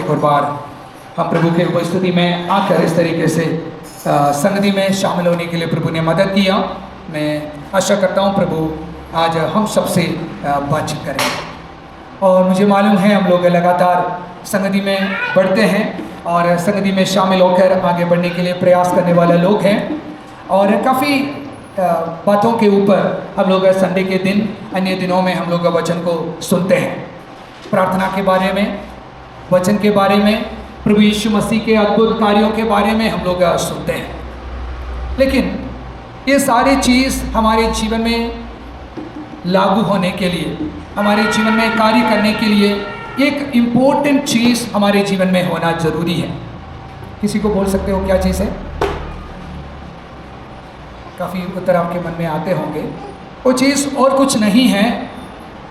एक और बार हम प्रभु के उपस्थिति में आकर इस तरीके से संगति में शामिल होने के लिए प्रभु ने मदद किया। मैं आशा करता हूँ प्रभु आज हम सबसे बातचीत करें। और मुझे मालूम है हम लोग लगातार संगति में बढ़ते हैं और संगति में शामिल होकर आगे बढ़ने के लिए प्रयास करने वाले लोग हैं। और काफ़ी बातों के ऊपर हम लोग संडे के दिन अन्य दिनों में हम लोग वचन को सुनते हैं। प्रार्थना के बारे में, वचन के बारे में, प्रभु यीशु मसीह के अद्भुत कार्यों के बारे में हम लोग सुनते हैं। लेकिन ये सारी चीज़ हमारे जीवन में लागू होने के लिए, हमारे जीवन में कार्य करने के लिए एक इम्पोर्टेंट चीज़ हमारे जीवन में होना ज़रूरी है। किसी को बोल सकते हो क्या चीज़ है? काफ़ी उत्तर आपके मन में आते होंगे। वो चीज़ और कुछ नहीं है,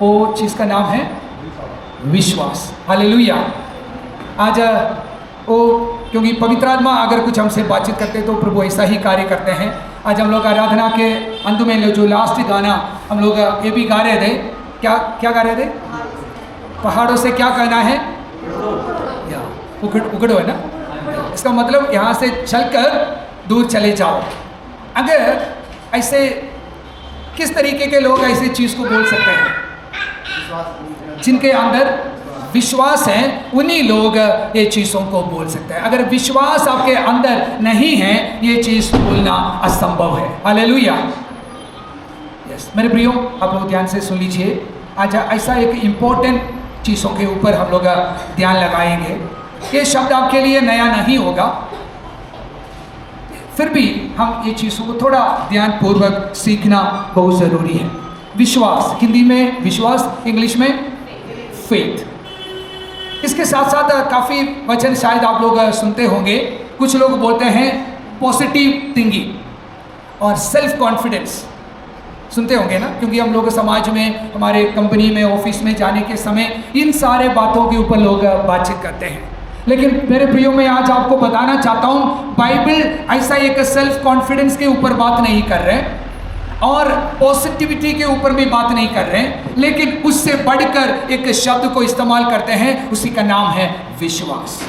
वो चीज़ का नाम है विश्वास। हालेलुया। आज वो क्योंकि पवित्र आत्मा अगर कुछ हमसे बातचीत करते तो प्रभु ऐसा ही कार्य करते हैं। आज हम लोग आराधना के अंत में जो लास्ट गाना हम लोग ये भी गा रहे थे, क्या गा रहे थे? पहाड़ों से क्या कहना है? या उगड़ो है ना। इसका मतलब यहाँ से चलकर दूर चले जाओ। अगर ऐसे किस तरीके के लोग ऐसी चीज़ को बोल सकते हैं? जिनके अंदर विश्वास है उन्हीं लोग ये चीज़ों को बोल सकते हैं। अगर विश्वास आपके अंदर नहीं है ये चीज़ बोलना असंभव है। हालेलुया। यस मेरे प्रियो, आप लोग ध्यान से सुन लीजिए। आज ऐसा एक इम्पोर्टेंट चीज़ों के ऊपर हम लोग ध्यान लगाएंगे। ये शब्द आपके लिए नया नहीं होगा, फिर भी हम ये चीज़ों को थोड़ा ध्यानपूर्वक सीखना बहुत ज़रूरी है। विश्वास, हिंदी में विश्वास, इंग्लिश में फेथ। इसके साथ साथ काफ़ी वचन शायद आप लोग सुनते होंगे। कुछ लोग बोलते हैं पॉजिटिव थिंकिंग और सेल्फ कॉन्फिडेंस, सुनते होंगे ना, क्योंकि हम लोग समाज में, हमारे कंपनी में, ऑफिस में जाने के समय इन सारे बातों के ऊपर लोग बातचीत करते हैं। लेकिन मेरे प्रियो, मैं आज आपको बताना चाहता हूँ बाइबल ऐसा एक सेल्फ कॉन्फिडेंस के ऊपर बात नहीं कर रहे और पॉजिटिविटी के ऊपर भी बात नहीं कर रहे हैं, लेकिन उससे बढ़कर एक शब्द को इस्तेमाल करते हैं, उसी का नाम है विश्वास।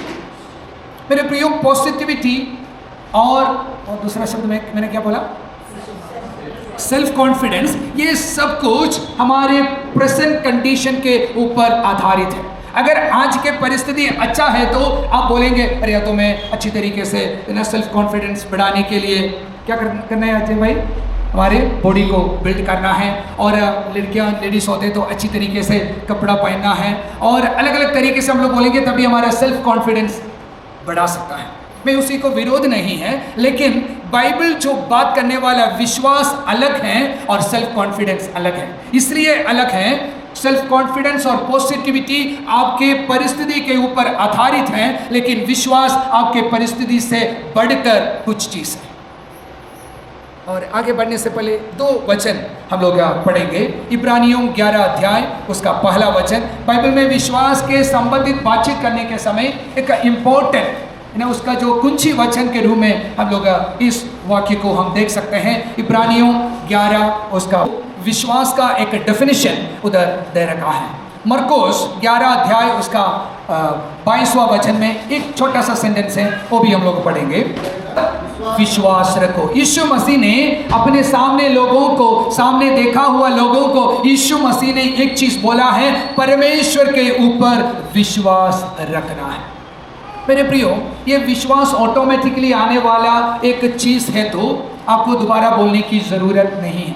मेरे प्रियो, पॉजिटिविटी और दूसरा शब्द मैंने क्या बोला? Self confidence. ये सब कुछ हमारे प्रेजेंट कंडीशन के ऊपर आधारित है। अगर आज के परिस्थिति अच्छा है तो आप बोलेंगे अरे या तो मैं अच्छी तरीके से सेल्फ कॉन्फिडेंस बढ़ाने के लिए क्या करना है अजय भाई? हमारे बॉडी को बिल्ड करना है। और लड़कियां, लेडीज होते तो अच्छी तरीके से कपड़ा पहनना है और अलग अलग तरीके से हम लोग बोलेंगे तभी हमारा सेल्फ कॉन्फिडेंस बढ़ा सकता है। मैं उसी को विरोध नहीं है, लेकिन बाइबल जो बात करने वाला विश्वास अलग है और सेल्फ कॉन्फिडेंस अलग है। इसलिए अलग है, सेल्फ कॉन्फिडेंस और पॉजिटिविटी आपके परिस्थिति के ऊपर आधारित है, लेकिन विश्वास आपके परिस्थिति से बढ़कर कुछ चीज़ है। और आगे बढ़ने से पहले दो वचन हम लोग पढ़ेंगे। इब्रानियों 11 अध्याय उसका पहला वचन। बाइबल में विश्वास के संबंधित बातचीत करने के समय एक इम्पोर्टेंट उसका जो कुंजी वचन के रूप में हम लोग इस वाक्य को हम देख सकते हैं। इब्रानियों 11 उसका विश्वास का एक डेफिनेशन उधर दे रखा है। मरकोस 11 अध्याय उसका 22वां वचन में एक छोटा सा सेंटेंस है, वो भी हम लोग पढ़ेंगे। विश्वास रखो। यीशु मसीह ने अपने सामने लोगों को, सामने देखा हुआ लोगों को यीशु मसीह ने एक चीज बोला है, परमेश्वर के ऊपर विश्वास रखना है। मेरे प्रियो, ये विश्वास ऑटोमेटिकली आने वाला एक चीज है, तो आपको दोबारा बोलने की जरूरत नहीं है।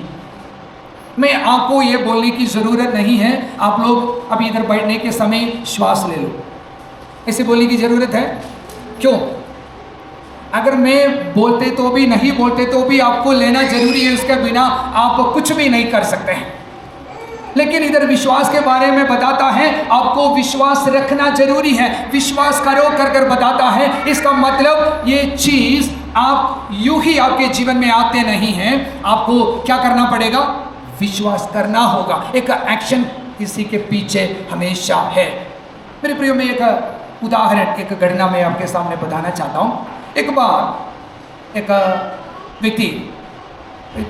मैं आपको ये बोलने की ज़रूरत नहीं है आप लोग अभी इधर बैठने के समय श्वास ले लो, ऐसे बोलने की ज़रूरत है? क्यों? अगर मैं बोलते तो भी, नहीं बोलते तो भी आपको लेना जरूरी है, उसके बिना आप कुछ भी नहीं कर सकते हैं। लेकिन इधर विश्वास के बारे में बताता है आपको विश्वास रखना जरूरी है। विश्वास करो कर कर बताता है। इसका मतलब ये चीज़ आप यूं ही आपके जीवन में आते नहीं हैं, आपको क्या करना पड़ेगा? विश्वास करना होगा। एक एक्शन किसी के पीछे हमेशा है। मेरे प्रियो, में एक उदाहरण, एक घटना मैं आपके सामने बताना चाहता हूँ। एक बार एक व्यक्ति,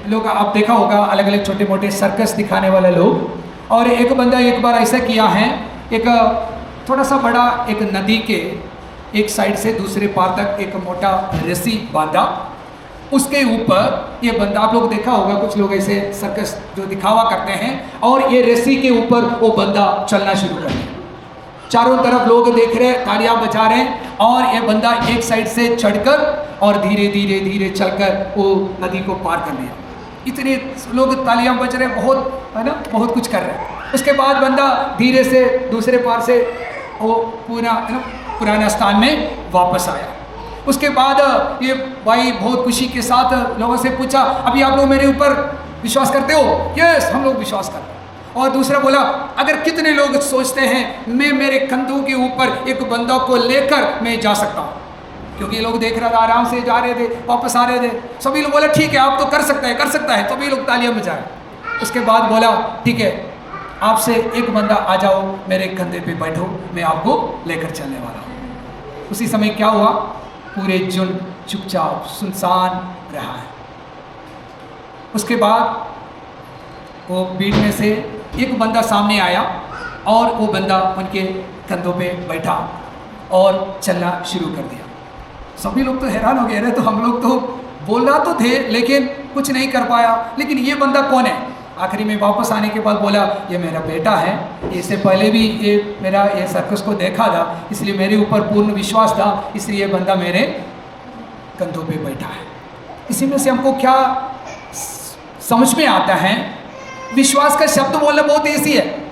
लोग आप देखा होगा अलग अलग छोटे मोटे सर्कस दिखाने वाले लोग, और एक बंदा एक बार ऐसा किया है, एक थोड़ा सा बड़ा एक नदी के एक साइड से दूसरे पार तक एक मोटा रस्सी बांधा। उसके ऊपर ये बंदा, आप लोग देखा होगा कुछ लोग ऐसे सर्कस जो दिखावा करते हैं, और ये रस्सी के ऊपर वो बंदा चलना शुरू कर दिया। चारों तरफ लोग देख रहे हैं, तालियां बजा रहे हैं, और ये बंदा एक साइड से चढ़कर और धीरे धीरे धीरे चलकर वो नदी को पार कर लिया। इतने लोग तालियां बज रहे हैं, बहुत है ना, बहुत कुछ कर रहे हैं। उसके बाद बंदा धीरे से दूसरे पार से वो पूरा है ना पुराना स्थान में वापस आया। उसके बाद ये भाई बहुत खुशी के साथ लोगों से पूछा, अभी आप लोग मेरे ऊपर विश्वास करते हो? यस, हम लोग विश्वास करते हैं। और दूसरा बोला, अगर कितने लोग सोचते हैं मैं मेरे कंधों के ऊपर एक बंदा को लेकर मैं जा सकता हूँ? क्योंकि ये लोग देख रहे थे, आराम से जा रहे थे, वापस आ रहे थे। सभी लोग बोले ठीक है, आप तो कर सकते हैं, कर सकता है। सभी लोग तालियां बजाए। उसके बाद बोला, ठीक है, आपसे एक बंदा आ जाओ, मेरे कंधे पे बैठो, मैं आपको लेकर चलने वाला हूँ। उसी समय क्या हुआ? पूरे झुंड चुपचाप सुनसान रहा है। उसके बाद वो भीड़ में से एक बंदा सामने आया और वो बंदा उनके कंधों पे बैठा और चलना शुरू कर दिया। सभी लोग तो हैरान हो गए, अरे तो हम लोग तो बोल रहा तो थे लेकिन कुछ नहीं कर पाया, लेकिन ये बंदा कौन है? आखिरी में वापस आने के बाद बोला, ये मेरा बेटा है, इससे पहले भी ये मेरा ये सर्कस को देखा था, इसलिए मेरे ऊपर पूर्ण विश्वास था, इसलिए ये बंदा मेरे कंधों पे बैठा है। इसी में से हमको क्या समझ में आता है? विश्वास का शब्द बोलना बहुत ईजी है।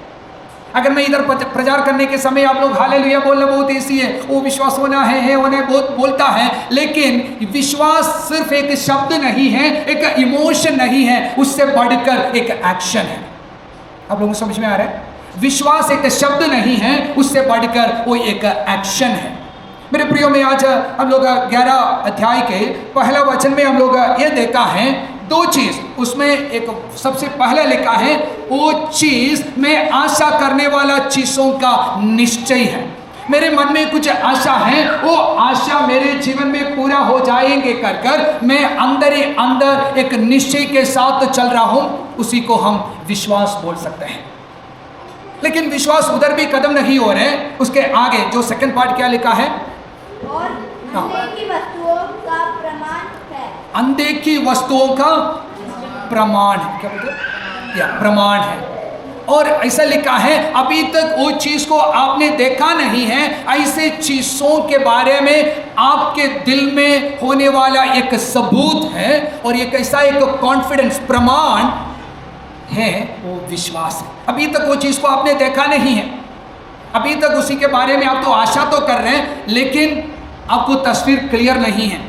अगर मैं इधर प्रचार करने के समय आप लोग हालेलुया बोलना बहुत ईजी है, वो विश्वास होना है होने बहुत बोलता है, लेकिन विश्वास सिर्फ एक शब्द नहीं है, एक इमोशन नहीं है, उससे बढ़कर एक एक्शन है। आप लोगों को समझ में आ रहा है? विश्वास एक शब्द नहीं है, उससे बढ़कर वो एक एक्शन है। मेरे प्रियो में आज हम लोग 11 अध्याय के पहला वचन में हम लोग ये देखा है दो चीज। उसमें एक सबसे पहले लिखा है, वो चीज में आशा करने वाला चीजों का निश्चय है। मेरे मन में कुछ आशा है, वो आशा मेरे जीवन में पूरा हो जाएंगे कर मैं अंदर ही अंदर एक निश्चय के साथ चल रहा हूं, उसी को हम विश्वास बोल सकते हैं। लेकिन विश्वास उधर भी कदम नहीं हो रहे, उसके आगे जो सेकंड पार्ट क्या लिखा है? और अनदेखी वस्तुओं का प्रमाण है। अनदेखी वस्तुओं का प्रमाण है, क्या बोलते हैं? प्रमाण है। और ऐसा लिखा है, अभी तक वो चीज को आपने देखा नहीं है, ऐसे चीजों के बारे में आपके दिल में होने वाला एक सबूत है, और एक ऐसा एक कॉन्फिडेंस प्रमाण है, वो विश्वास है। अभी तक वो चीज को आपने देखा नहीं है, अभी तक उसी के बारे में आप तो आशा तो कर रहे हैं, लेकिन आपको तस्वीर क्लियर नहीं है।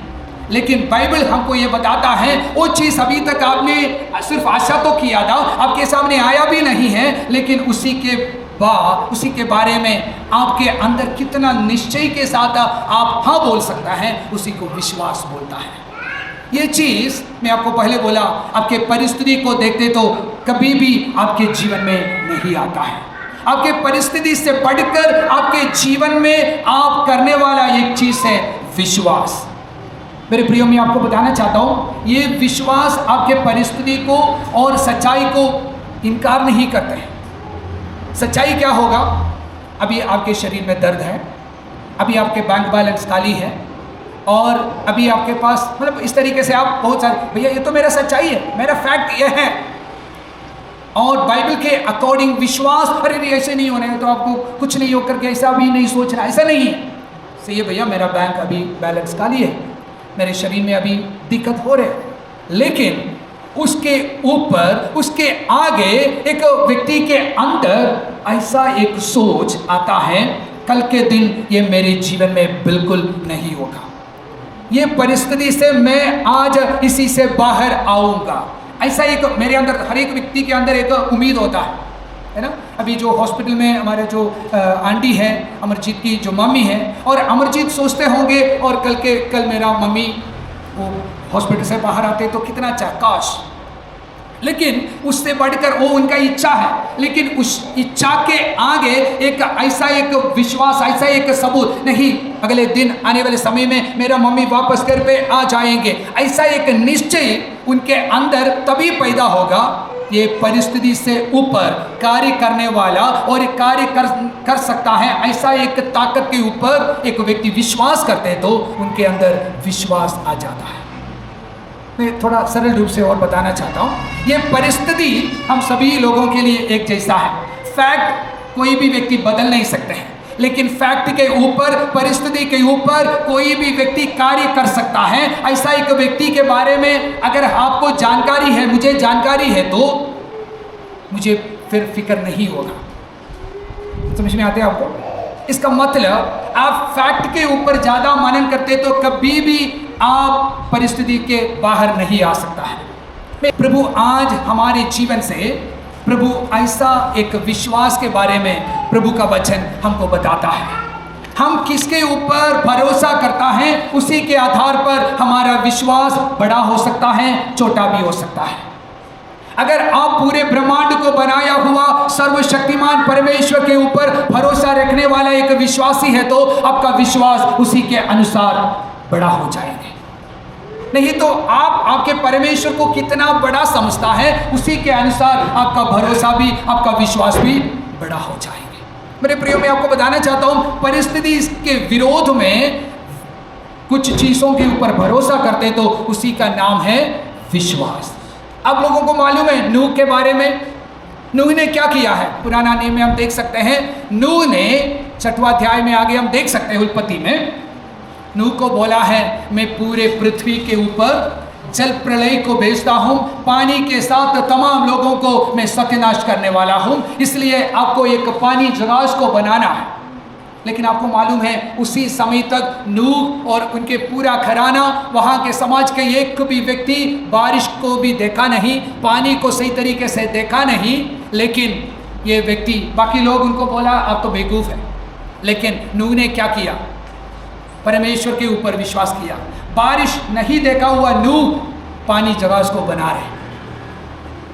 लेकिन बाइबल हमको ये बताता है, वो चीज़ अभी तक आपने सिर्फ आशा तो किया था, आपके सामने आया भी नहीं है, लेकिन उसी के बाद उसी के बारे में आपके अंदर कितना निश्चय के साथ आप हाँ बोल सकता है, उसी को विश्वास बोलता है। ये चीज़ मैं आपको पहले बोला, आपके परिस्थिति को देखते तो कभी भी आपके जीवन में नहीं आता है। आपके परिस्थिति से बढ़कर आपके जीवन में आप करने वाला एक चीज़ है विश्वास। मेरे प्रियो, मैं आपको बताना चाहता हूँ, ये विश्वास आपके परिस्थिति को और सच्चाई को इनकार नहीं करते हैं। सच्चाई क्या होगा? अभी आपके शरीर में दर्द है, अभी आपके बैंक बैलेंस खाली है, और अभी आपके पास मतलब इस तरीके से आप बहुत सारे, भैया ये तो मेरा सच्चाई है, मेरा फैक्ट ये है। और बाइबल के अकॉर्डिंग विश्वास, अरे ऐसे नहीं होने तो आपको कुछ नहीं होकर के ऐसा भी नहीं सोचना, ऐसा नहीं है। सही है भैया, मेरा बैंक अभी बैलेंस खाली है, मेरे शरीर में अभी दिक्कत हो रही है, लेकिन उसके ऊपर उसके आगे एक व्यक्ति के अंदर ऐसा एक सोच आता है, कल के दिन ये मेरे जीवन में बिल्कुल नहीं होगा, ये परिस्थिति से मैं आज इसी से बाहर आऊँगा। ऐसा एक मेरे अंदर, हर एक व्यक्ति के अंदर एक उम्मीद होता है ना। अभी जो हॉस्पिटल में हमारे जो आंटी है, अमरजीत की जो मम्मी है, और अमरजीत सोचते होंगे और कल मेरा मम्मी वो हॉस्पिटल से बाहर आते तो कितना अच्छा काश, लेकिन उससे बढ़कर वो उनका इच्छा है, लेकिन उस इच्छा के आगे एक ऐसा एक विश्वास, ऐसा एक सबूत, नहीं अगले दिन आने वाले समय में मेरा मम्मी वापस घर पे आ जाएंगे, ऐसा एक निश्चय उनके अंदर तभी पैदा होगा ये परिस्थिति से ऊपर कार्य करने वाला और कार्य कर सकता है, ऐसा एक ताकत के ऊपर एक व्यक्ति विश्वास करते हैं तो उनके अंदर विश्वास आ जाता है। मैं थोड़ा सरल रूप से और बताना चाहता हूँ, ये परिस्थिति हम सभी लोगों के लिए एक जैसा है। फैक्ट कोई भी व्यक्ति बदल नहीं सकते हैं, लेकिन फैक्ट के ऊपर, परिस्थिति के ऊपर कोई भी व्यक्ति कार्य कर सकता है। ऐसा एक व्यक्ति के बारे में अगर आपको जानकारी है, मुझे जानकारी है, तो मुझे फिर फिक्र नहीं होगा। समझ में आते हैं आपको? इसका मतलब आप फैक्ट के ऊपर ज़्यादा मनन करते तो कभी भी आप परिस्थिति के बाहर नहीं आ सकता है। प्रभु आज हमारे जीवन से प्रभु ऐसा एक विश्वास के बारे में प्रभु का वचन हमको बताता है। हम किसके ऊपर भरोसा करता है, उसी के आधार पर हमारा विश्वास बड़ा हो सकता है, छोटा भी हो सकता है। अगर आप पूरे ब्रह्मांड को बनाया हुआ सर्वशक्तिमान परमेश्वर के ऊपर भरोसा रखने वाला एक विश्वासी है तो आपका विश्वास उसी के अनुसार बड़ा हो जाएगा। नहीं तो आप आपके परमेश्वर को कितना बड़ा समझता है, उसी के अनुसार आपका भरोसा भी, आपका विश्वास भी बड़ा हो जाएगा। मेरे प्रियो, मैं आपको बताना चाहता हूँ, परिस्थिति के विरोध में कुछ चीज़ों के ऊपर भरोसा करते तो उसी का नाम है विश्वास। आप लोगों को मालूम है नूह के बारे में, नूह ने क्या किया है? पुराना नियम में हम देख सकते हैं, नूह ने 6वां अध्याय में आगे हम देख सकते हैं, उत्पत्ति में नूह को बोला है, मैं पूरे पृथ्वी के ऊपर जल प्रलय को भेजता हूँ, पानी के साथ तमाम लोगों को मैं सत्यानाश करने वाला हूँ, इसलिए आपको एक पानी जहाज को बनाना है। लेकिन आपको मालूम है उसी समय तक नूह और उनके पूरा घराना, वहाँ के समाज के एक भी व्यक्ति बारिश को भी देखा नहीं, पानी को सही तरीके से देखा नहीं। लेकिन ये व्यक्ति, बाकी लोग उनको बोला आप तो बेवकूफ़ है, लेकिन नूह ने क्या किया? परमेश्वर के ऊपर विश्वास किया। बारिश नहीं देखा हुआ नूह पानी जहाज को बना रहे।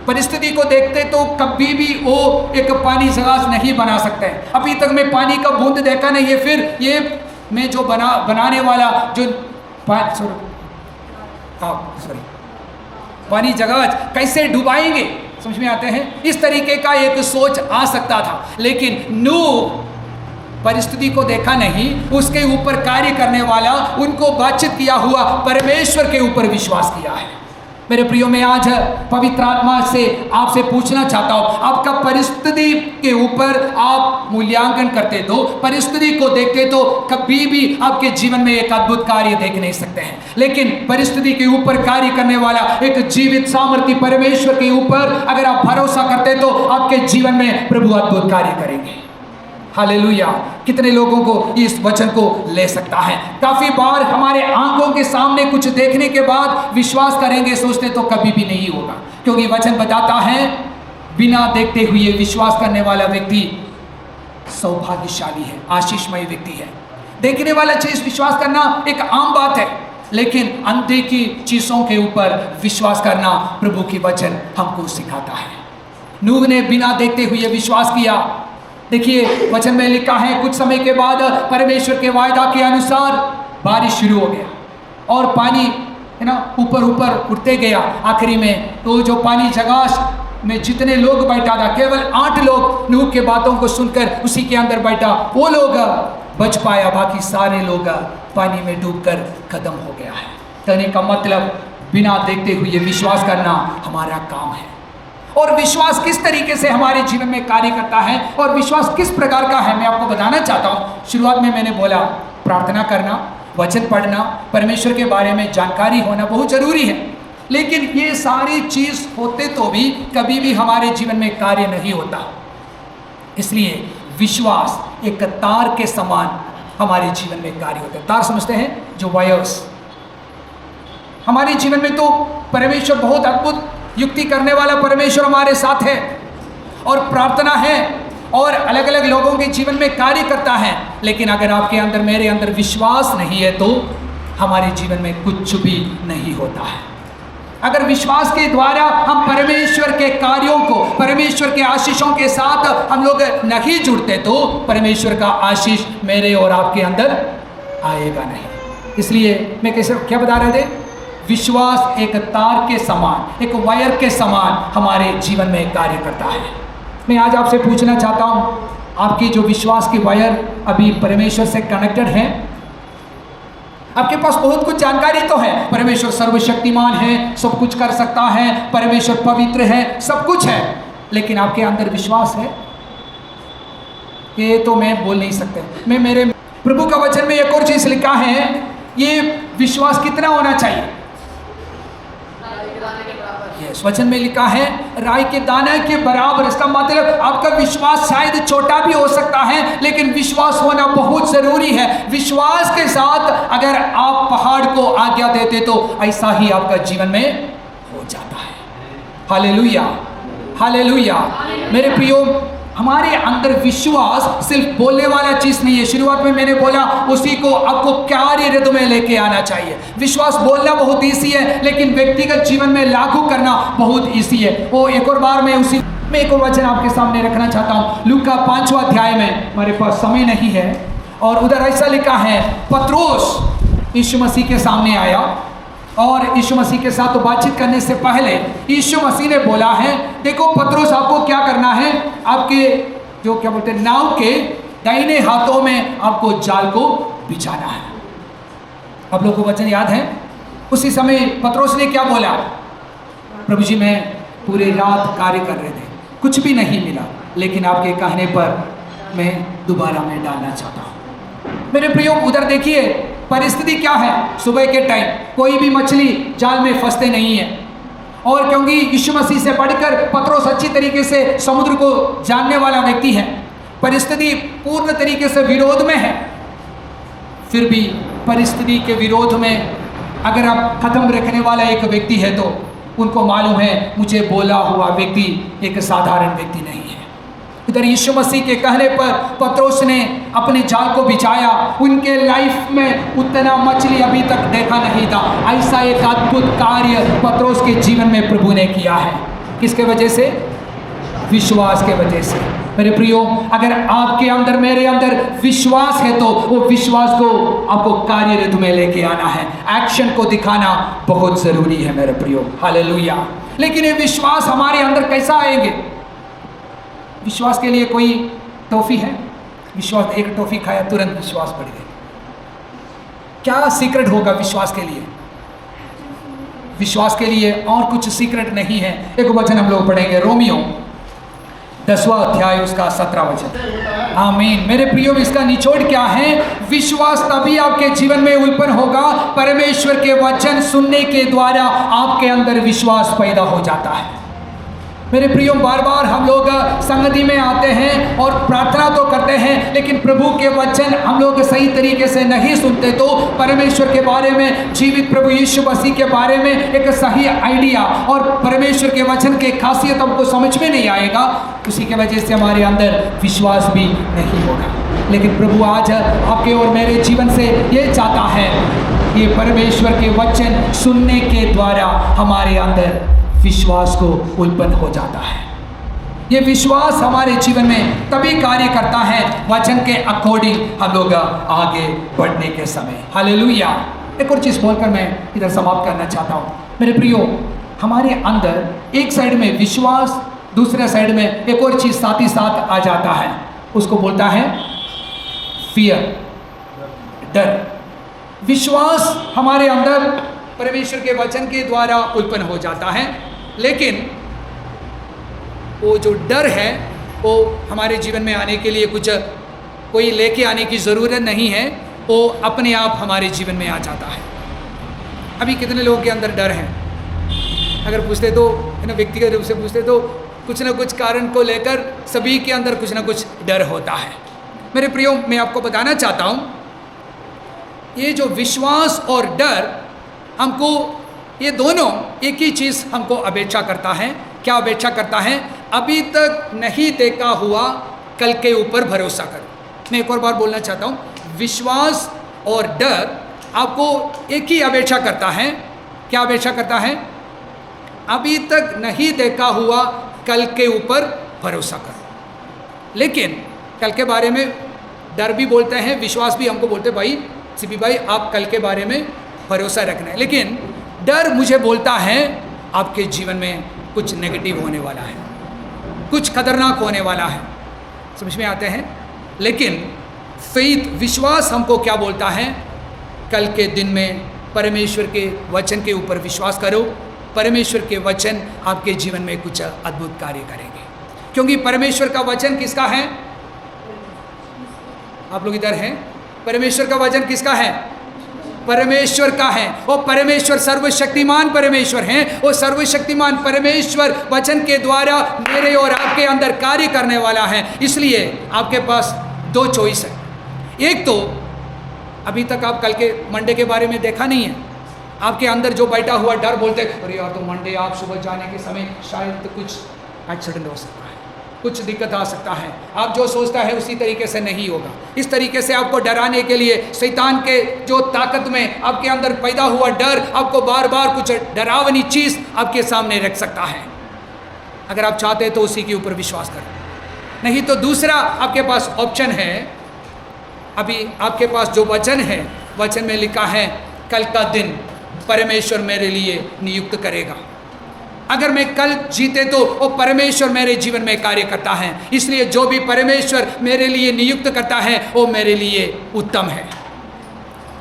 परिस्थिति को देखते तो कभी भी वो एक पानी जहाज नहीं बना सकते। अभी तक मैं पानी का बूंद देखा नहीं है, फिर ये मैं जो बनाने वाला जो पानी जहाज कैसे डुबाएंगे? समझ में आते हैं? इस तरीके का एक सोच आ सकता था, लेकिन नूह परिस्थिति को देखा नहीं, उसके ऊपर कार्य करने वाला, उनको बातचीत किया हुआ परमेश्वर के ऊपर विश्वास किया है। मेरे प्रियो, मैं आज पवित्र आत्मा से आपसे पूछना चाहता हूँ, आपका परिस्थिति के ऊपर आप मूल्यांकन करते तो, परिस्थिति को देखते तो कभी भी आपके जीवन में एक अद्भुत कार्य देख नहीं सकते हैं। लेकिन परिस्थिति के ऊपर कार्य करने वाला एक जीवित सामर्थ्य परमेश्वर के ऊपर अगर आप भरोसा करते तो आपके जीवन में प्रभु अद्भुत कार्य करेंगे। हालेलुया! कितने लोगों को इस वचन को ले सकता है? काफ़ी बार हमारे आंखों के सामने कुछ देखने के बाद विश्वास करेंगे सोचते तो कभी भी नहीं होगा, क्योंकि वचन बताता है बिना देखते हुए विश्वास करने वाला व्यक्ति सौभाग्यशाली है, आशीषमय व्यक्ति है। देखने वाला चीज़ विश्वास करना एक आम बात है, लेकिन अनदेखी चीज़ों के ऊपर विश्वास करना प्रभु की वचन हमको सिखाता है। नूह ने बिना देखते हुए विश्वास किया। देखिए वचन में लिखा है, कुछ समय के बाद परमेश्वर के वायदा के अनुसार बारिश शुरू हो गया और पानी है ना ऊपर ऊपर उठते गया। आखिरी में तो जो पानी जहाज में जितने लोग बैठा था, केवल 8 लोग नूह के बातों को सुनकर उसी के अंदर बैठा, वो लोग बच पाया, बाकी सारे लोग पानी में डूबकर खत्म हो गया है। कहने का मतलब बिना देखते हुए विश्वास करना हमारा काम है। और विश्वास किस तरीके से हमारे जीवन में कार्य करता है और विश्वास किस प्रकार का है, मैं आपको बताना चाहता हूँ। शुरुआत में मैंने बोला प्रार्थना करना, वचन पढ़ना, परमेश्वर के बारे में जानकारी होना बहुत ज़रूरी है, लेकिन ये सारी चीज़ होते तो भी कभी भी हमारे जीवन में कार्य नहीं होता। इसलिए विश्वास एक तार के समान हमारे जीवन में कार्य होता है। तार समझते हैं, जो वायर्स। हमारे जीवन में तो परमेश्वर बहुत अद्भुत युक्ति करने वाला परमेश्वर हमारे साथ है, और प्रार्थना है और अलग अलग लोगों के जीवन में कार्य करता है। लेकिन अगर आपके अंदर, मेरे अंदर विश्वास नहीं है तो हमारे जीवन में कुछ भी नहीं होता है। अगर विश्वास के द्वारा हम परमेश्वर के कार्यों को, परमेश्वर के आशीषों के साथ हम लोग नहीं जुड़ते तो परमेश्वर का आशीष मेरे और आपके अंदर आएगा नहीं। इसलिए मैं कैसे क्या बता रहे थे? विश्वास एक तार के समान, एक वायर के समान हमारे जीवन में कार्य करता है। मैं आज आपसे पूछना चाहता हूँ, आपकी जो विश्वास की वायर अभी परमेश्वर से कनेक्टेड है? आपके पास बहुत कुछ जानकारी तो है, परमेश्वर सर्वशक्तिमान है, सब कुछ कर सकता है, परमेश्वर पवित्र है, सब कुछ है, लेकिन आपके अंदर विश्वास है? ये तो मैं बोल नहीं सकते। मैं मेरे प्रभु का वचन में एक और चीज लिखा है, ये विश्वास कितना होना चाहिए? यस, वचन में लिखा है राई के दाने के बराबर। इसका मतलब आपका विश्वास शायद छोटा भी हो सकता है, लेकिन विश्वास होना बहुत जरूरी है। विश्वास के साथ अगर आप पहाड़ को आज्ञा देते तो ऐसा ही आपका जीवन में हो जाता है। Hallelujah, hallelujah. मेरे प्रियो, हमारे अंदर विश्वास सिर्फ बोलने वाला चीज नहीं है। शुरुआत में मैंने बोला उसी को आपको कार्य रिद्म में लेके आना चाहिए। विश्वास बोलना बहुत ईजी है, लेकिन व्यक्तिगत जीवन में लागू करना बहुत ईजी है। वो एक और बार मैं एक और वचन आपके सामने रखना चाहता हूँ। लूका 5वां अध्याय में, हमारे पास समय नहीं है, और उधर ऐसा लिखा है, पत्रोस यीशु मसीह के सामने आया और यीशु मसीह के साथ बातचीत करने से पहले यीशु मसीह ने बोला है, देखो पत्रोस, आपको क्या करना है, आपके जो क्या बोलते हैं नाव के दाहिने हाथों में आपको जाल को बिछाना है। आप लोगों को वचन याद है? उसी समय पत्रोस ने क्या बोला? प्रभु जी, मैं पूरी रात कार्य कर रहे थे, कुछ भी नहीं मिला, लेकिन आपके कहने पर मैं दोबारा में डालना चाहता हूँ। मेरे प्रियो, उधर देखिए परिस्थिति क्या है। सुबह के टाइम कोई भी मछली जाल में फंसते नहीं है, और क्योंकि यीशु मसीह से बढ़कर पत्रोस अच्छी तरीके से समुद्र को जानने वाला व्यक्ति है, परिस्थिति पूर्ण तरीके से विरोध में है, फिर भी परिस्थिति के विरोध में अगर आप कदम रखने वाला एक व्यक्ति है तो उनको मालूम है मुझे बोला हुआ व्यक्ति एक साधारण व्यक्ति नहीं है। इधर यीशु मसीह के कहने पर पत्रोस ने अपने जाल को बिछाया। उनके लाइफ में उतना मछली अभी तक देखा नहीं था। ऐसा एक अद्भुत कार्य पत्रोस के जीवन में प्रभु ने किया है। किसके वजह से? विश्वास के वजह से। मेरे प्रियो, अगर आपके अंदर, मेरे अंदर विश्वास है तो वो विश्वास को आपको कार्य ऋतु में लेके आना है, एक्शन को दिखाना बहुत जरूरी है मेरे प्रियो। हालेलुया। लेकिन ये विश्वास हमारे अंदर कैसा आएंगे? विश्वास के लिए कोई टॉफी है? विश्वास, एक टॉफी खाया तुरंत विश्वास बढ़ गया। क्या सीक्रेट होगा विश्वास के लिए? विश्वास के लिए और कुछ सीक्रेट नहीं है। एक वचन हम लोग पढ़ेंगे, रोमियो 10वां अध्याय उसका 17 वचन। आमीन। मेरे प्रियो, इसका निचोड़ क्या है? विश्वास तभी आपके जीवन में उत्पन्न होगा, परमेश्वर के वचन सुनने के द्वारा आपके अंदर विश्वास पैदा हो जाता है। मेरे प्रियो, बार बार हम लोग संगति में आते हैं और प्रार्थना तो करते हैं, लेकिन प्रभु के वचन हम लोग सही तरीके से नहीं सुनते तो परमेश्वर के बारे में, जीवित प्रभु यीशु मसीह के बारे में एक सही आइडिया और परमेश्वर के वचन के खासियत हमको समझ में नहीं आएगा। उसी के वजह से हमारे अंदर विश्वास भी नहीं होगा। लेकिन प्रभु आज आपके और मेरे जीवन से ये चाहता है, ये परमेश्वर के वचन सुनने के द्वारा हमारे अंदर विश्वास को उत्पन्न हो जाता है। ये विश्वास हमारे जीवन में तभी कार्य करता है वचन के अकॉर्डिंग हम लोग आगे बढ़ने के समय। हालेलुया। एक और चीज़ बोलकर मैं इधर समाप्त करना चाहता हूँ। मेरे प्रियो, हमारे अंदर एक साइड में विश्वास, दूसरे साइड में एक और चीज़ साथ ही साथ आ जाता है, उसको बोलता है फियर, डर। विश्वास हमारे अंदर परमेश्वर के वचन के द्वारा उत्पन्न हो जाता है, लेकिन वो जो डर है वो हमारे जीवन में आने के लिए कुछ कोई लेके आने की ज़रूरत नहीं है, वो अपने आप हमारे जीवन में आ जाता है। अभी कितने लोगों के अंदर डर है? अगर पूछते तो, है ना, व्यक्तिगत रूप से पूछते तो कुछ ना कुछ कारण को लेकर सभी के अंदर कुछ ना कुछ डर होता है। मेरे प्रियो, मैं आपको बताना चाहता हूँ, ये जो विश्वास और डर हमको, ये दोनों एक ही चीज़ हमको अपेक्षा करता है। क्या अपेक्षा करता है? अभी तक नहीं देखा हुआ कल के ऊपर भरोसा करो। मैं एक और बार बोलना चाहता हूँ, विश्वास और डर आपको एक ही अपेक्षा करता है। क्या अपेक्षा करता है? अभी तक नहीं देखा हुआ कल के ऊपर भरोसा करो। लेकिन कल के बारे में डर भी बोलते हैं, विश्वास भी हमको बोलते हैं, भाई सीपी भाई आप कल के बारे में भरोसा रखना है। लेकिन डर मुझे बोलता है आपके जीवन में कुछ नेगेटिव होने वाला है, कुछ खतरनाक होने वाला है। समझ में आते हैं? लेकिन फेथ, विश्वास हमको क्या बोलता है? कल के दिन में परमेश्वर के वचन के ऊपर विश्वास करो, परमेश्वर के वचन आपके जीवन में कुछ अद्भुत कार्य करेंगे। क्योंकि परमेश्वर का वचन किसका है? आप लोग इधर हैं? परमेश्वर का वचन किसका है? परमेश्वर का है। वो परमेश्वर सर्वशक्तिमान परमेश्वर हैं। वो सर्वशक्तिमान परमेश्वर वचन के द्वारा मेरे और आपके अंदर कार्य करने वाला है। इसलिए आपके पास दो चॉइस है। एक तो अभी तक आप कल के मंडे के बारे में देखा नहीं है, आपके अंदर जो बैठा हुआ डर बोलते अरे यार तो मंडे, आप सुबह जाने के समय शायद कुछ एक्सीडेंट हो सकता है, कुछ दिक्कत आ सकता है। आप जो सोचता है उसी तरीके से नहीं होगा। इस तरीके से आपको डराने के लिए शैतान के जो ताकत में आपके अंदर पैदा हुआ डर आपको बार बार कुछ डरावनी चीज़ आपके सामने रख सकता है। अगर आप चाहते हैं तो उसी के ऊपर विश्वास करें, नहीं तो दूसरा आपके पास ऑप्शन है। अभी आपके पास जो वचन है, वचन में लिखा है कल का दिन परमेश्वर मेरे लिए नियुक्त करेगा। अगर मैं कल जीते तो वो परमेश्वर मेरे जीवन में कार्य करता है। इसलिए जो भी परमेश्वर मेरे लिए नियुक्त करता है वो मेरे लिए उत्तम है।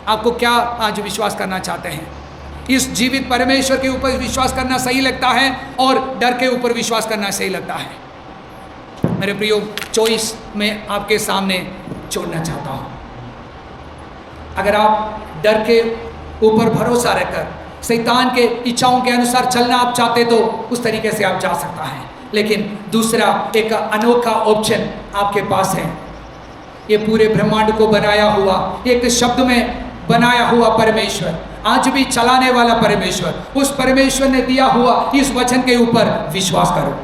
आपको क्या आज विश्वास करना चाहते हैं? इस जीवित परमेश्वर के ऊपर विश्वास करना सही लगता है और डर के ऊपर विश्वास करना सही लगता है? मेरे प्रियो, चॉइस में आपके सामने छोड़ना चाहता हूँ। अगर आप डर के ऊपर भरोसा रखकर शैतान के इच्छाओं के अनुसार चलना आप चाहते तो उस तरीके से आप जा सकता है। लेकिन दूसरा एक अनोखा ऑप्शन आपके पास है। ये पूरे ब्रह्मांड को बनाया हुआ, एक शब्द में बनाया हुआ परमेश्वर, आज भी चलाने वाला परमेश्वर, उस परमेश्वर ने दिया हुआ इस वचन के ऊपर विश्वास करो।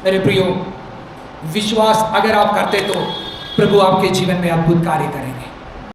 मेरे प्रियो, विश्वास अगर आप करते तो प्रभु आपके जीवन में अद्भुत कार्य करें।